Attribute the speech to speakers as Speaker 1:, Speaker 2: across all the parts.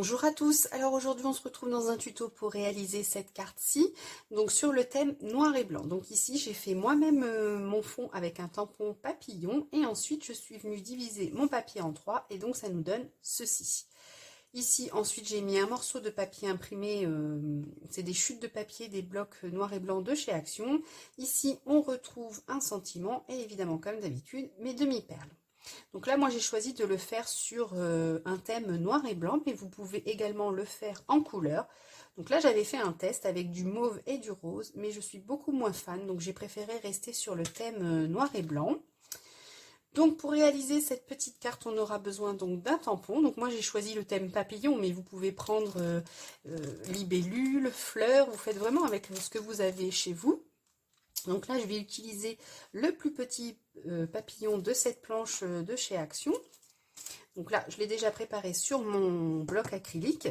Speaker 1: Bonjour à tous, alors aujourd'hui on se retrouve dans un tuto pour réaliser cette carte-ci, donc sur le thème noir et blanc. Donc ici j'ai fait moi-même mon fond avec un tampon papillon et ensuite je suis venue diviser mon papier en trois et donc ça nous donne ceci. Ici ensuite j'ai mis un morceau de papier imprimé, c'est des chutes de papier, des blocs noirs et blancs de chez Action. Ici on retrouve un sentiment et évidemment comme d'habitude mes demi-perles. Donc là, moi, j'ai choisi de le faire sur un thème noir et blanc, mais vous pouvez également le faire en couleur. Donc là, j'avais fait un test avec du mauve et du rose, mais je suis beaucoup moins fan, donc j'ai préféré rester sur le thème noir et blanc. Donc pour réaliser cette petite carte, on aura besoin donc d'un tampon. Donc moi, j'ai choisi le thème papillon, mais vous pouvez prendre libellule, fleurs, vous faites vraiment avec ce que vous avez chez vous. Donc là, je vais utiliser le plus petit papillon de cette planche de chez Action. Donc là, je l'ai déjà préparé sur mon bloc acrylique.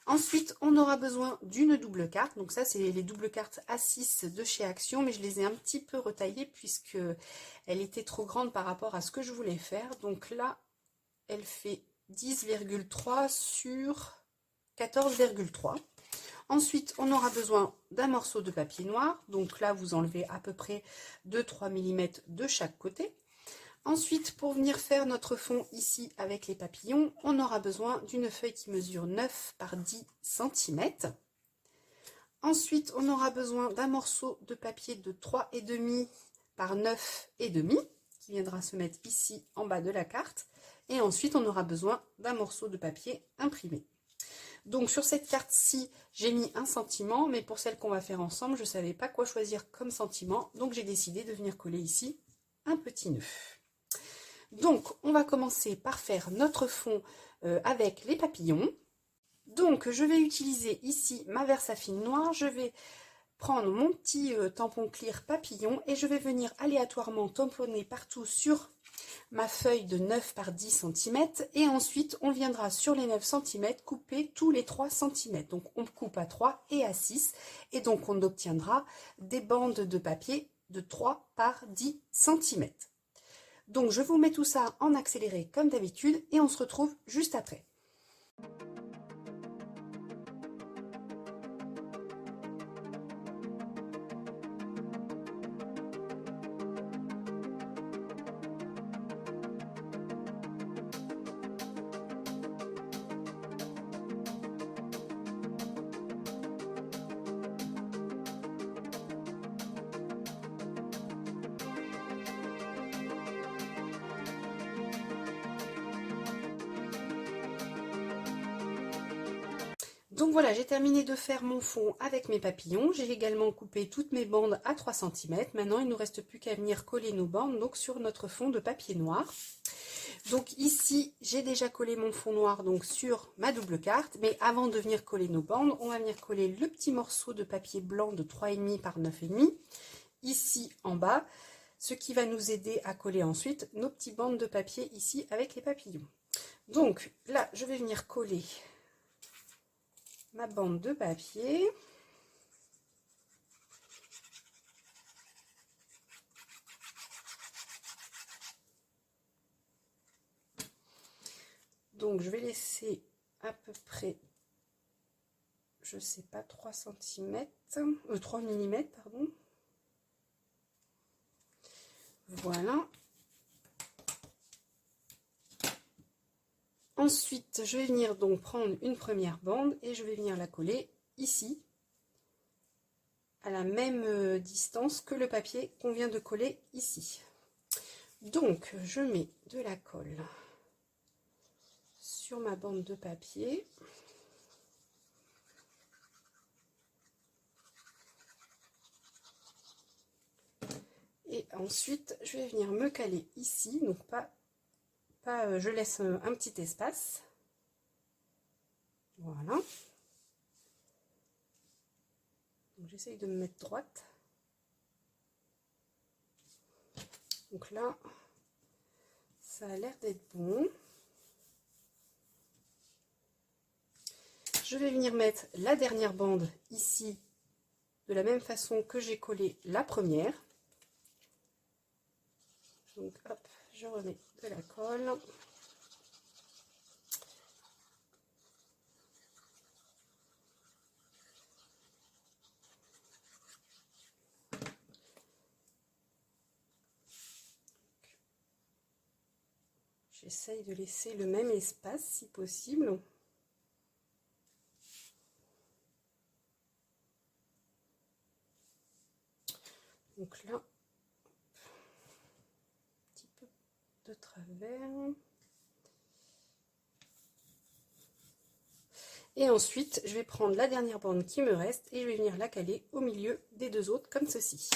Speaker 1: Ensuite, on aura besoin d'une double carte. Donc ça, c'est les doubles cartes A6 de chez Action, mais je les ai un petit peu retaillées puisque elle était trop grande par rapport à ce que je voulais faire. Donc là, elle fait 10,3 sur 14,3. Ensuite, on aura besoin d'un morceau de papier noir. Donc là, vous enlevez à peu près 2-3 mm de chaque côté. Ensuite, pour venir faire notre fond ici avec les papillons, on aura besoin d'une feuille qui mesure 9 par 10 cm. Ensuite, on aura besoin d'un morceau de papier de 3,5 par 9,5 qui viendra se mettre ici en bas de la carte. Et ensuite, on aura besoin d'un morceau de papier imprimé. Donc sur cette carte-ci, j'ai mis un sentiment, mais pour celle qu'on va faire ensemble, je ne savais pas quoi choisir comme sentiment, donc j'ai décidé de venir coller ici un petit nœud. Donc on va commencer par faire notre fond avec les papillons. Donc je vais utiliser ici ma Versafine noire, je vais prendre mon petit tampon clear papillon et je vais venir aléatoirement tamponner partout sur ma feuille de 9 par 10 cm et ensuite on viendra sur les 9 cm couper tous les 3 cm. Donc on coupe à 3 et à 6 et donc on obtiendra des bandes de papier de 3 par 10 cm. Donc je vous mets tout ça en accéléré comme d'habitude et on se retrouve juste après. Donc voilà, j'ai terminé de faire mon fond avec mes papillons. J'ai également coupé toutes mes bandes à 3 cm. Maintenant, il ne nous reste plus qu'à venir coller nos bandes donc sur notre fond de papier noir. Donc ici, j'ai déjà collé mon fond noir donc sur ma double carte. Mais avant de venir coller nos bandes, on va venir coller le petit morceau de papier blanc de 3,5 par 9,5 ici en bas. Ce qui va nous aider à coller ensuite nos petites bandes de papier ici avec les papillons. Donc là, je vais venir coller ma bande de papier. Donc je vais laisser à peu près, je sais pas, 3 cm, 3 mm, pardon. Voilà. Ensuite, je vais venir donc prendre une première bande et je vais venir la coller ici, à la même distance que le papier qu'on vient de coller ici. Donc, je mets de la colle sur ma bande de papier. Et ensuite, je vais venir me caler ici, donc je laisse un petit espace. Voilà. J'essaye de me mettre droite. Donc là, ça a l'air d'être bon. Je vais venir mettre la dernière bande ici, de la même façon que j'ai collé la première. Donc hop, je remets de la colle. J'essaye de laisser le même espace si possible. Donc là, un petit peu de travers. Et ensuite, je vais prendre la dernière bande qui me reste et je vais venir la caler au milieu des deux autres comme ceci.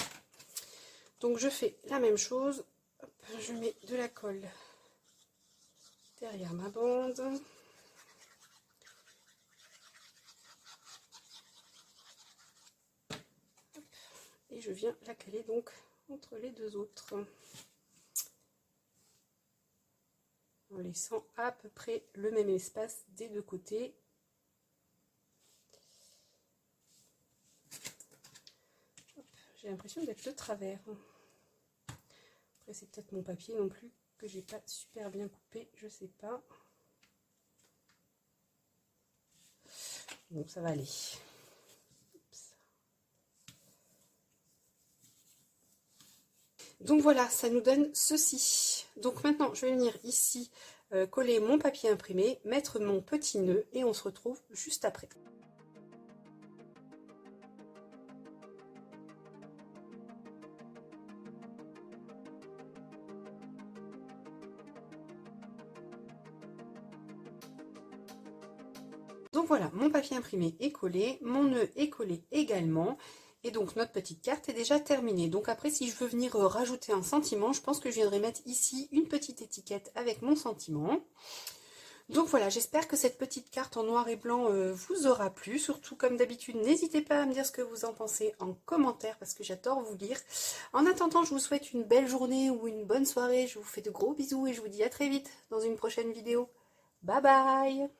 Speaker 1: Donc je fais la même chose. Hop, je mets de la colle derrière ma bande. Hop, et je viens la caler donc entre les deux autres. En laissant à peu près le même espace des deux côtés. J'ai l'impression d'être de travers. Après, c'est peut-être mon papier non plus que j'ai pas super bien coupé, je sais pas. Donc ça va aller. Oups. Donc voilà, ça nous donne ceci. Donc maintenant, je vais venir ici coller mon papier imprimé, mettre mon petit nœud et on se retrouve juste après. Donc voilà, mon papier imprimé est collé, mon nœud est collé également. Et donc notre petite carte est déjà terminée. Donc après, si je veux venir rajouter un sentiment, je pense que je viendrai mettre ici une petite étiquette avec mon sentiment. Donc voilà, j'espère que cette petite carte en noir et blanc vous aura plu. Surtout, comme d'habitude, n'hésitez pas à me dire ce que vous en pensez en commentaire parce que j'adore vous lire. En attendant, je vous souhaite une belle journée ou une bonne soirée. Je vous fais de gros bisous et je vous dis à très vite dans une prochaine vidéo. Bye bye!